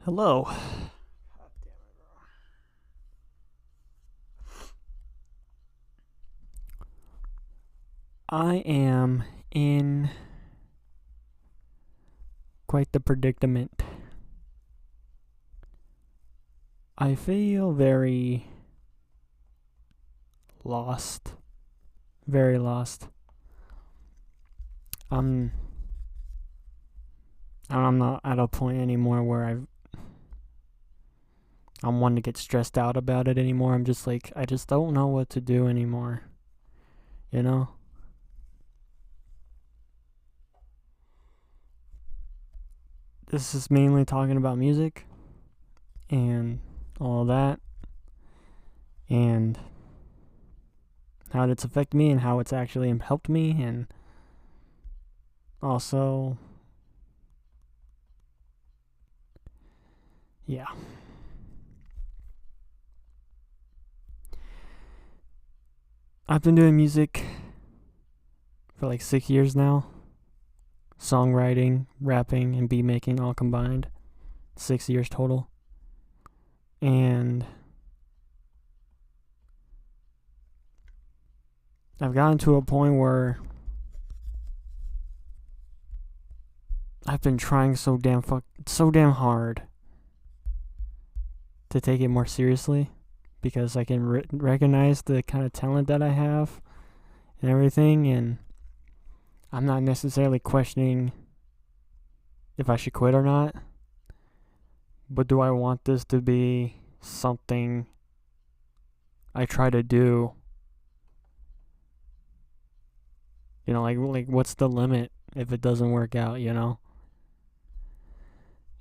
Hello. I am in quite the predicament. I feel very lost. Very lost. I'm I'm not at a point anymore where I'm one to get stressed out about it anymore. I'm just like I just don't know what to do anymore. You know? This is mainly talking about music and all that and how it's affected me and how it's actually helped me, and also yeah. I've been doing music for like 6 years now. Songwriting, rapping, and beat making all combined. 6 years total. And I've gotten to a point where I've been trying so damn hard to take it more seriously, because I can recognize the kind of talent that I have and everything, and I'm not necessarily questioning if I should quit or not. But do I want this to be something I try to do? Like what's the limit if it doesn't work out, you know?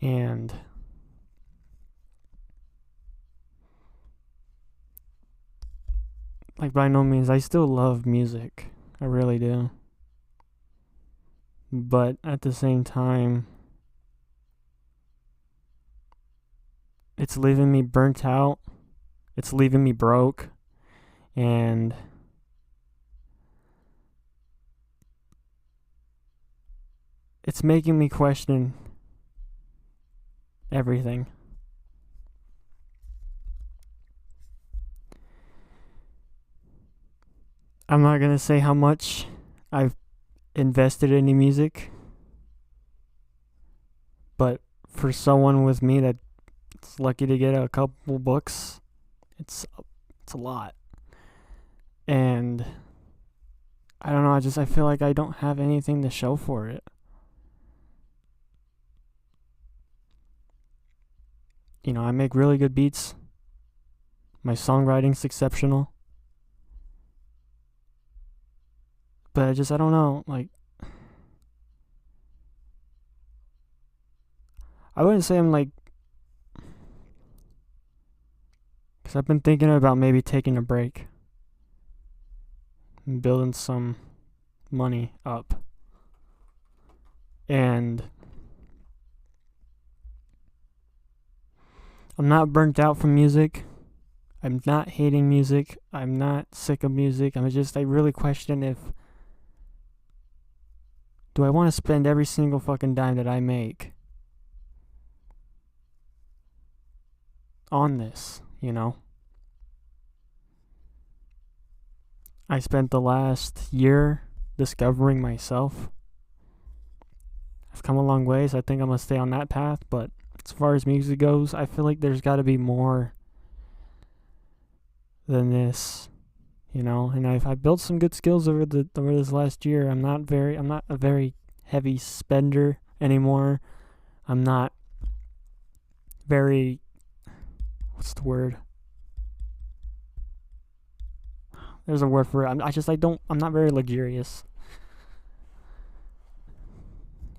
And like by no means, I still love music. I really do. But at the same time, it's leaving me burnt out. It's leaving me broke. And it's making me question everything. I'm not going to say how much I've invested in music, but for someone with me that's lucky to get a couple books, it's a lot. And I don't know, I feel like I don't have anything to show for it. I make really good beats. My songwriting's exceptional. But I don't know, like, I wouldn't say I'm like, because I've been thinking about maybe taking a break and building some money up. And I'm not burnt out from music. I'm not hating music. I'm not sick of music. I really question if, do I want to spend every single fucking dime that I make on this, you know? I spent the last year discovering myself. I've come a long ways. I think I'm going to stay on that path, but as far as music goes, I feel like there's got to be more than this, And I've built some good skills over this last year. I'm not a very heavy spender anymore. I'm not very, what's the word? There's a word for it. I'm not very luxurious.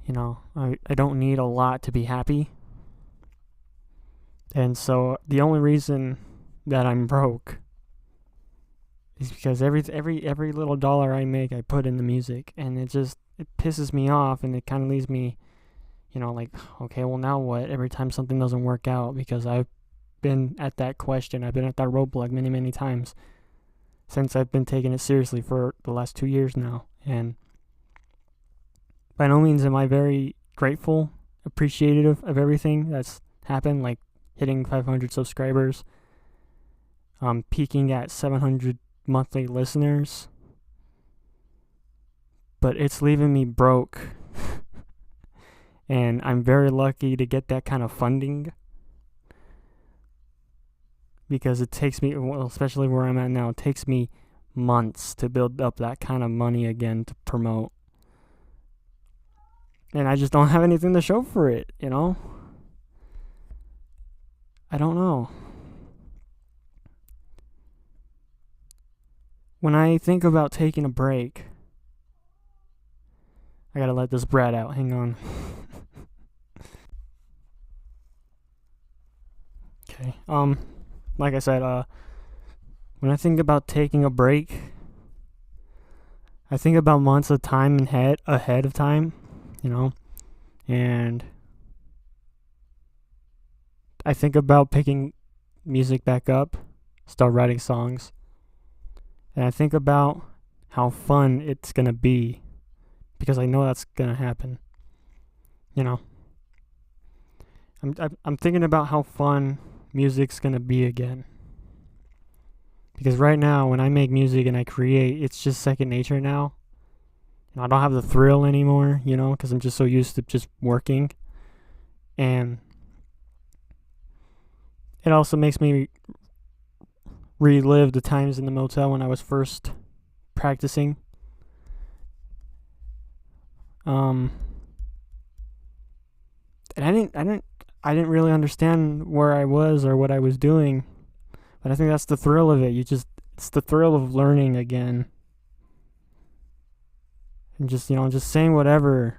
I don't need a lot to be happy. And so the only reason that I'm broke is because every little dollar I make, I put in the music, and it pisses me off, and it kind of leaves me, like, okay, well, now what? Every time something doesn't work out, because I've been at that question, I've been at that roadblock many, many times since I've been taking it seriously for the last 2 years now. And by no means am I very grateful, appreciative of everything that's happen, like hitting 500 subscribers, peaking at 700 monthly listeners. But it's leaving me broke. And I'm very lucky to get that kind of funding, because it takes me, well, especially where I'm at now, it takes me months to build up that kind of money again to promote. And I just don't have anything to show for it, you know? I don't know. When I think about taking a break, I gotta let this brat out. Hang on. Okay. Like I said, when I think about taking a break, I think about months of time ahead of time, you know, and I think about picking music back up, start writing songs, and I think about how fun it's gonna be, because I know that's gonna happen, you know. I'm thinking about how fun music's gonna be again. Because right now, when I make music and I create, it's just second nature now. You know, I don't have the thrill anymore, you know, because I'm just so used to just working. And it also makes me relive the times in the motel when I was first practicing. And I didn't really understand where I was or what I was doing. But I think that's the thrill of it. It's the thrill of learning again. And just saying whatever.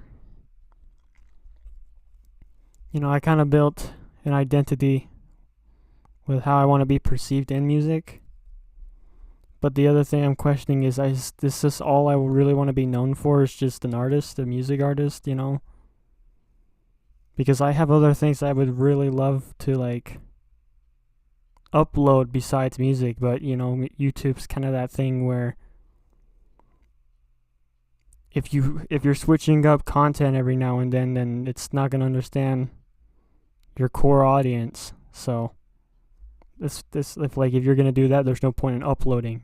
You know, I kind of built an identity with how I want to be perceived in music. But the other thing I'm questioning is, this is all I really want to be known for, is just an artist, a music artist, you know? Because I have other things I would really love to, like, upload besides music, but you know, YouTube's kind of that thing where if you're switching up content every now and then it's not going to understand your core audience. So this if you're going to do that, there's no point in uploading,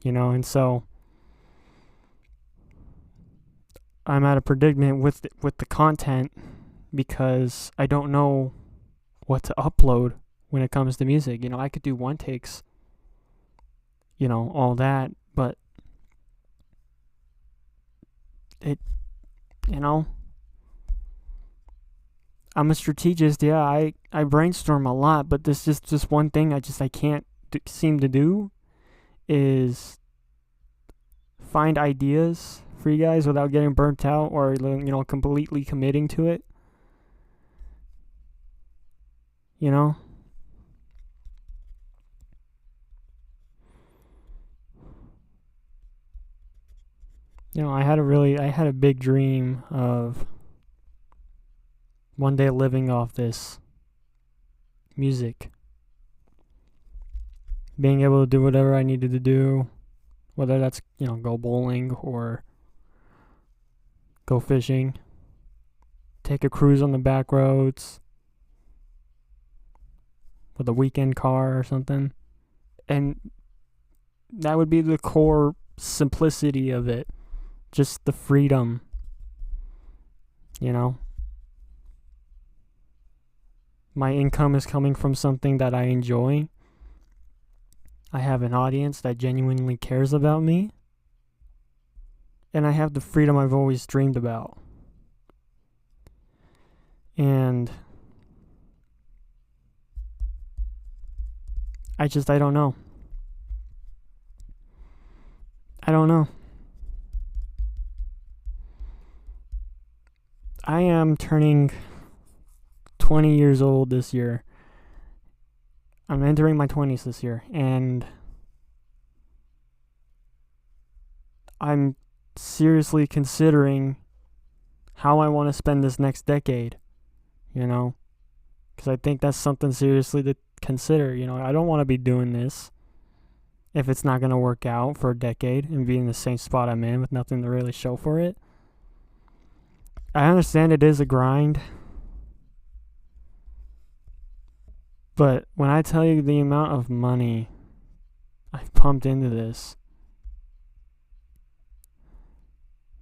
you know. And so I'm at a predicament with the content, because I don't know what to upload when it comes to music. You know, I could do one takes, you know, all that, but it, you know, I'm a strategist. Yeah, I brainstorm a lot, but this is just one thing I can't seem to do, is find ideas for you guys without getting burnt out or, you know, completely committing to it. You know? You know, I had a big dream of one day living off this music. Being able to do whatever I needed to do, whether that's, you know, go bowling or go fishing, take a cruise on the back roads with a weekend car or something. And that would be the core simplicity of it. Just the freedom, you know. My income is coming from something that I enjoy. I have an audience that genuinely cares about me. And I have the freedom I've always dreamed about. And I don't know. I don't know. I am turning 20 years old this year. I'm entering my 20s this year, and I'm seriously considering how I want to spend this next decade, you know, because I think that's something seriously to consider. You know, I don't want to be doing this if it's not going to work out for a decade and be in the same spot I'm in with nothing to really show for it. I understand it is a grind, But when I tell you the amount of money I've pumped into this,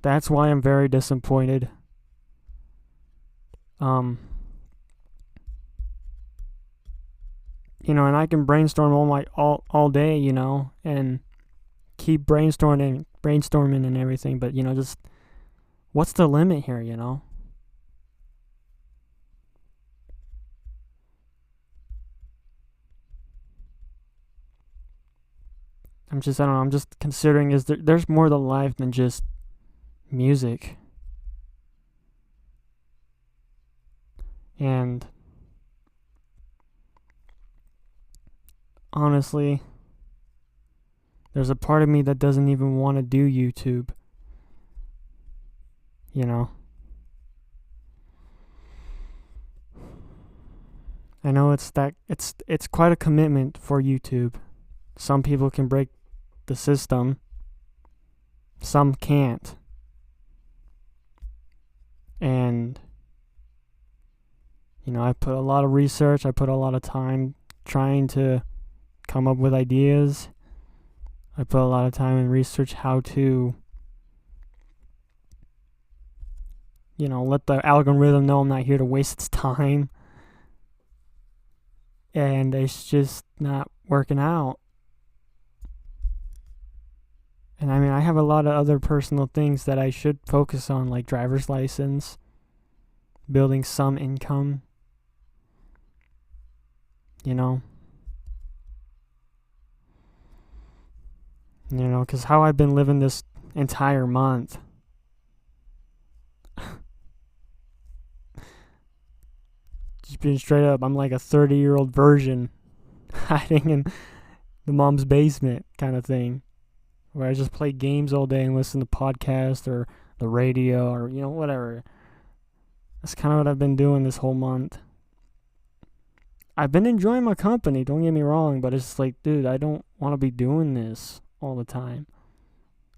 that's why I'm very disappointed. And I can brainstorm all day, and keep brainstorming and everything, but just what's the limit here, I don't know, I'm just considering there's more to life than just music. And honestly, there's a part of me that doesn't even want to do YouTube. I know it's quite a commitment for YouTube. Some people can break the system. Some can't. And I put a lot of research, I put a lot of time trying to come up with ideas. I put a lot of time in research how to let the algorithm know I'm not here to waste its time. And it's just not working out. And I have a lot of other personal things that I should focus on, like driver's license, building some income, because how I've been living this entire month. Just being straight up, I'm like a 30-year-old virgin hiding in the mom's basement kind of thing, where I just play games all day and listen to podcasts or the radio or, whatever. That's kind of what I've been doing this whole month. I've been enjoying my company, don't get me wrong, but it's like, dude, I don't want to be doing this all the time.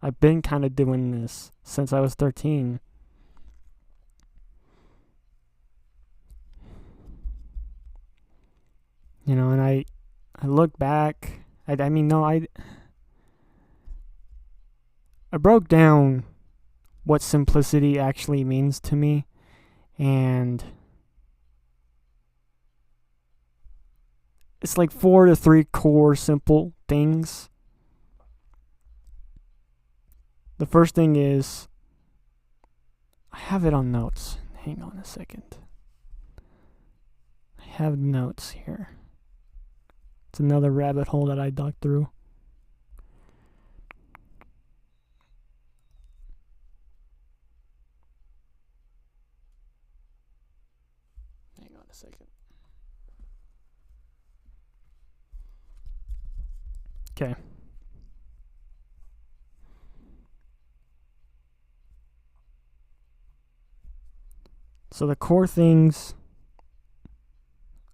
I've been kind of doing this since I was 13. And I look back. I broke down what simplicity actually means to me, and it's like 4 to 3 core simple things. The first thing is, I have it on notes. Hang on a second. I have notes here. It's another rabbit hole that I dug through. Hang on a second. Okay. So the core things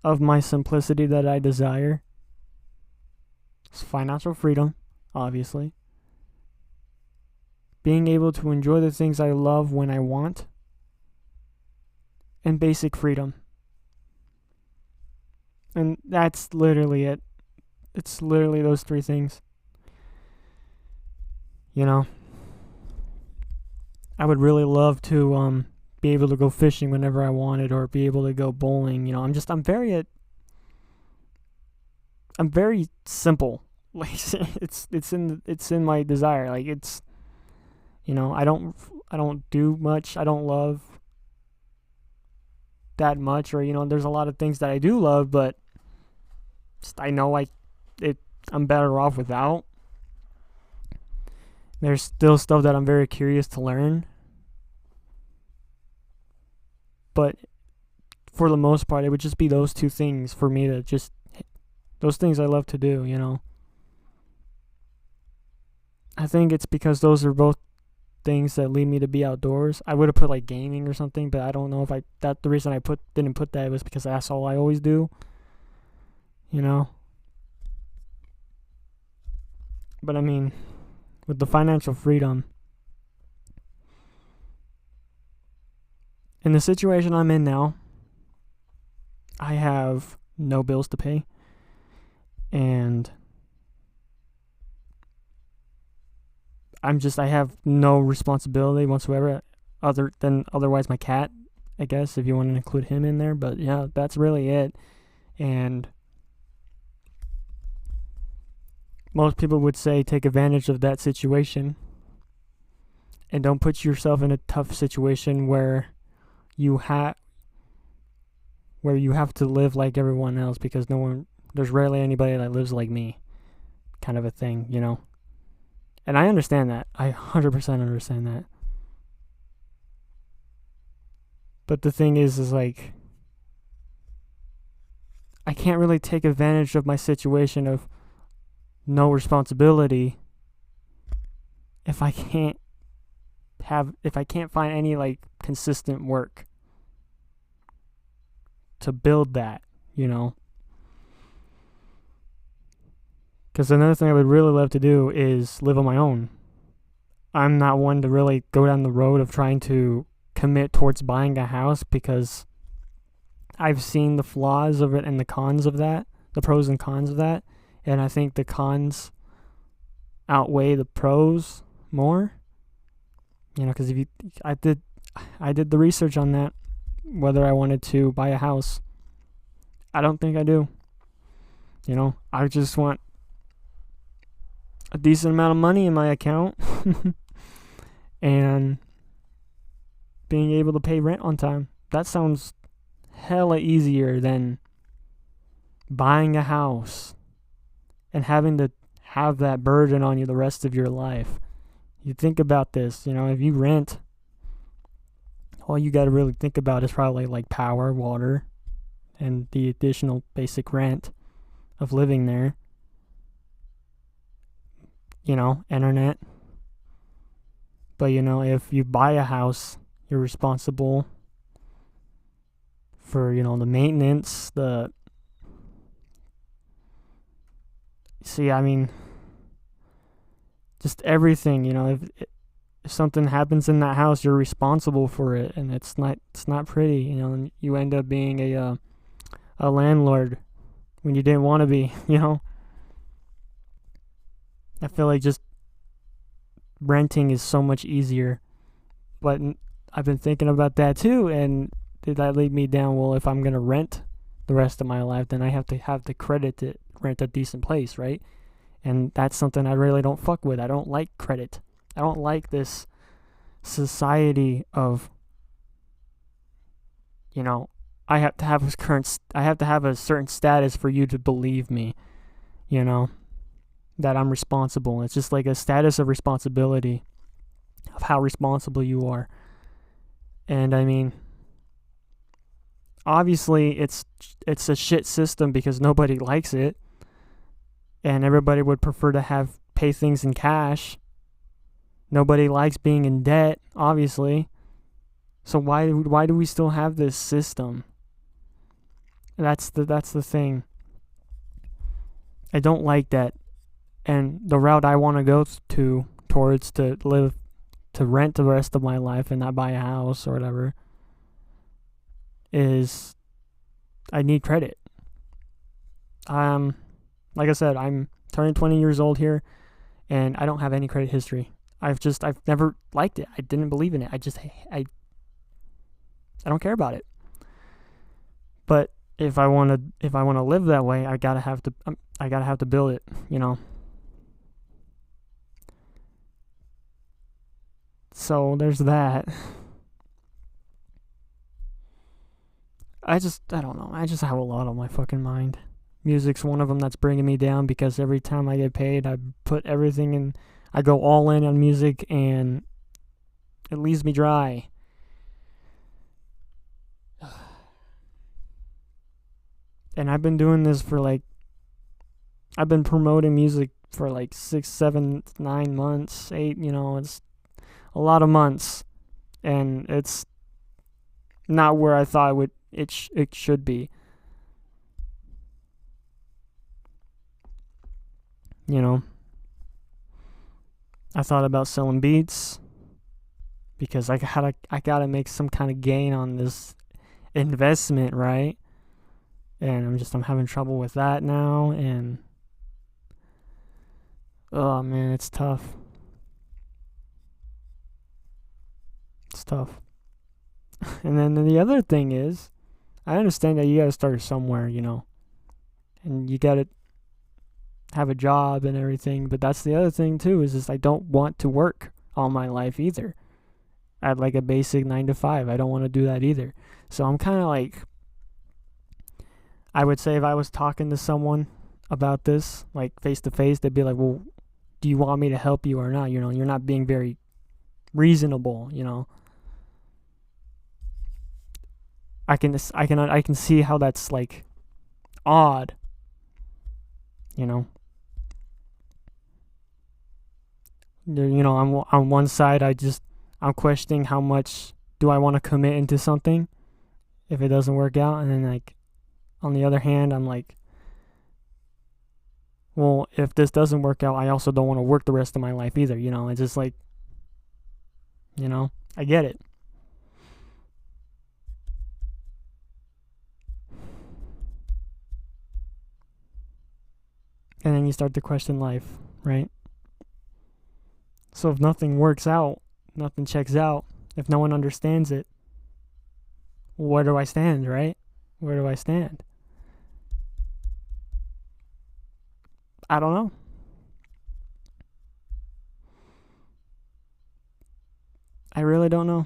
of my simplicity that I desire is financial freedom, obviously. Being able to enjoy the things I love when I want. And basic freedom. And that's literally it. It's literally those 3 things. I would really love to be able to go fishing whenever I wanted, or be able to go bowling. I'm very simple. Like it's in my desire. Like it's, I don't do much. I don't love that much, or there's a lot of things that I do love, but I know I'm better off without. There's still stuff that I'm very curious to learn, but for the most part, it would just be those 2 things for me, to just those things I love to do. I think it's because those are both things that lead me to be outdoors. I would have put like gaming or something, but I don't know if the reason I didn't put that was because that's all I always do. But with the financial freedom, in the situation I'm in now, I have no bills to pay. And I have no responsibility whatsoever otherwise my cat, I guess, if you want to include him in there. But yeah, that's really it. And most people would say take advantage of that situation and don't put yourself in a tough situation where you have to live like everyone else, because there's rarely anybody that lives like me, kind of a thing, you know. And I understand that. I 100% understand that. But the thing is like, I can't really take advantage of my situation of no responsibility if I can't find any like consistent work to build that, you know. Because another thing I would really love to do is live on my own. I'm not one to really go down the road of trying to commit towards buying a house, because I've seen the flaws of it and the cons of that, the pros and cons of that, and I think the cons outweigh the pros more. You know, because I did the research on that, whether I wanted to buy a house. I don't think I do. You know, I just want a decent amount of money in my account and being able to pay rent on time. That sounds hella easier than buying a house and having to have that burden on you the rest of your life. You think about this, you know, if you rent, all you got to really think about is probably like power, water, and the additional basic rent of living there. You know, internet. But, you know, if you buy a house, you're responsible for, you know, the maintenance, just everything, you know. If something happens in that house, you're responsible for it, and it's not pretty, you know, and you end up being a landlord when you didn't want to be, you know. I feel like just renting is so much easier, but I've been thinking about that too, and did that lead me down, well, if I'm going to rent the rest of my life, then I have to have the credit to rent a decent place, right? And that's something I really don't fuck with. I don't like credit. I don't like this society of, you know, I have to have a certain status for you to believe me, you know, that I'm responsible. It's just like a status of responsibility, of how responsible you are. And I mean, obviously it's a shit system because nobody likes it, and everybody would prefer to pay things in cash. Nobody likes being in debt, obviously. So why do we still have this system? That's the thing. I don't like that. And the route I want to go towards to rent the rest of my life and not buy a house or whatever, is I need credit. Like I said, I'm turning 20 years old here, and I don't have any credit history. I've never liked it. I didn't believe in it. I don't care about it. But if I want to live that way, I gotta have to build it, you know. So there's that. I don't know. I just have a lot on my fucking mind. Music's one of them that's bringing me down, because every time I get paid, I put everything in. I go all in on music, and it leaves me dry. And I've been doing this I've been promoting music for 6, 7, 9 months, 8, you know, it's a lot of months, and it's not where I thought it should be. You know, I thought about selling beats, because I gotta make some kind of gain on this investment, right? and I'm having trouble with that now, and oh man, it's tough. It's tough. And then the other thing is, I understand that you gotta start somewhere, and you gotta have a job and everything, but that's the other thing too, is just I don't want to work all my life either. At like a basic 9 to 5. I don't want to do that either. So I'm kind of like, I would say if I was talking to someone about this, like face to face, they'd be like, well, do you want me to help you or not? You're not being very reasonable, I can see how that's like odd, I'm on one side, I'm questioning how much do I want to commit into something if it doesn't work out, and then like on the other hand, I'm like, well, if this doesn't work out, I also don't want to work the rest of my life either, It's just like, I get it. And then you start to question life, right? So if nothing works out, nothing checks out, if no one understands it, where do I stand, right? Where do I stand? I don't know. I really don't know.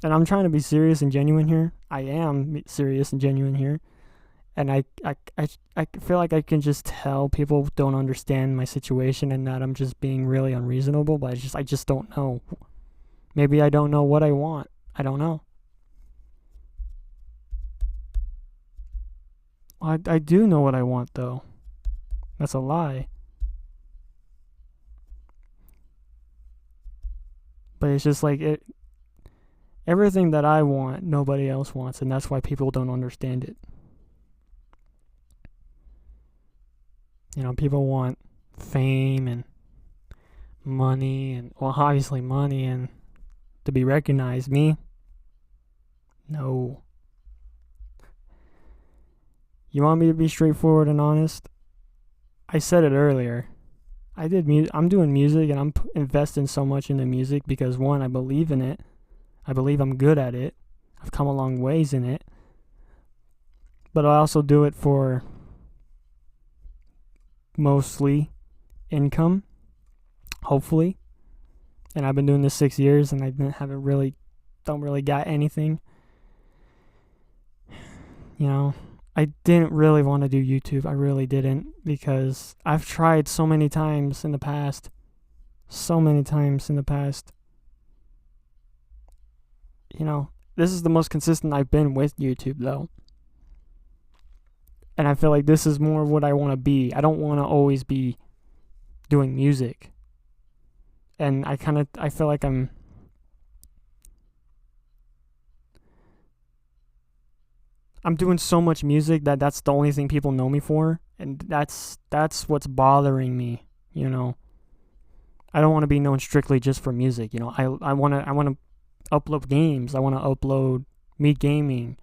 And I'm trying to be serious and genuine here. I am serious and genuine here. And I feel like I can just tell people don't understand my situation and that I'm just being really unreasonable, but I just don't know. Maybe I don't know what I want. I don't know. I do know what I want, though. That's a lie. But it's just like everything that I want, nobody else wants, and that's why people don't understand it. People want fame and money and, well, obviously money and to be recognized. Me? No. You want me to be straightforward and honest? I said it earlier. I'm doing music and I'm investing so much into music because, one, I believe in it. I believe I'm good at it. I've come a long ways in it. But I also do it for mostly income, hopefully. And I've been doing this 6 years and I don't really got anything. I didn't really want to do YouTube. I really didn't, because I've tried so many times in the past. This is the most consistent I've been with YouTube, though. And I feel like this is more of what I want to be. I don't want to always be doing music. And I feel like I'm doing so much music that's the only thing people know me for, and that's what's bothering me. I don't want to be known strictly just for music. I want to upload games. I want to upload me gaming.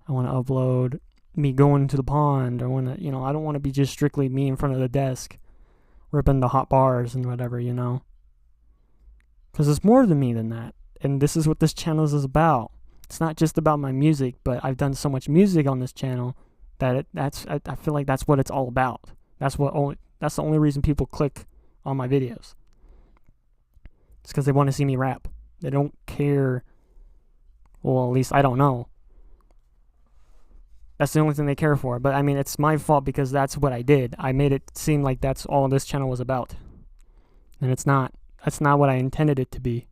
I want to upload me going to the pond. I don't want to be just strictly me in front of the desk, ripping the hot bars and whatever. Because it's more than me than that, and this is what this channel is about. It's not just about my music, but I've done so much music on this channel that I feel like that's what it's all about. That's the only reason people click on my videos. It's because they want to see me rap. They don't care. Well, at least I don't know. That's the only thing they care for. But I mean, it's my fault because that's what I did. I made it seem like that's all this channel was about. And it's not. That's not what I intended it to be.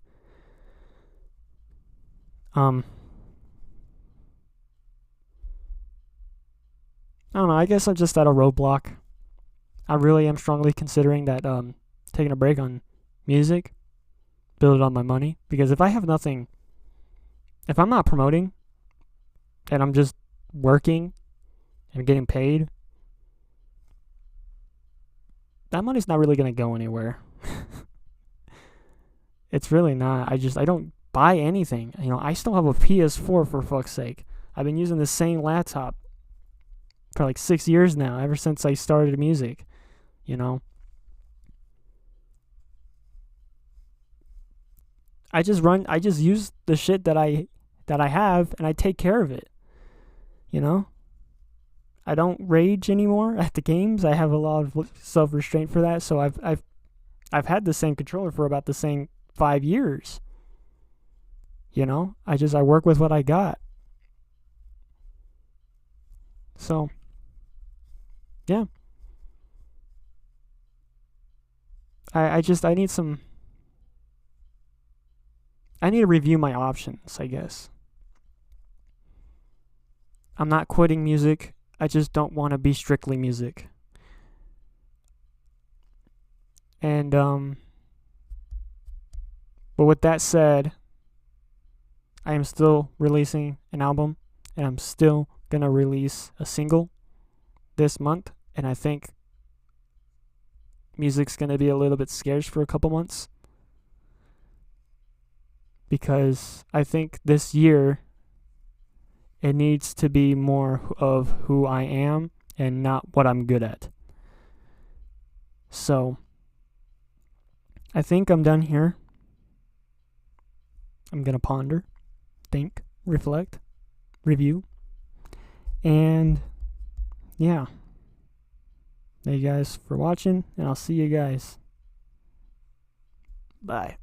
I don't know, I guess I'm just at a roadblock. I really am strongly considering that taking a break on music, build it on my money. Because if I have nothing, if I'm not promoting, and I'm just working and getting paid, that money's not really going to go anywhere. It's really not. I don't buy anything. I still have a PS4, for fuck's sake. I've been using the same laptop for like 6 years now, ever since I started music, you know. I just use the shit that I have, and I take care of it, you know. I don't rage anymore at the games. I have a lot of self-restraint for that, so I've had the same controller for about the same 5 years. You know, I work with what I got. So, yeah. I need some I need to review my options, I guess. I'm not quitting music. I just don't want to be strictly music. And but with that said, I am still releasing an album, and I'm still going to release a single this month, and I think music's going to be a little bit scarce for a couple months, because I think this year it needs to be more of who I am and not what I'm good at. So I think I'm done here. I'm going to ponder, think, reflect, review, and yeah. Thank you guys for watching, and I'll see you guys. Bye.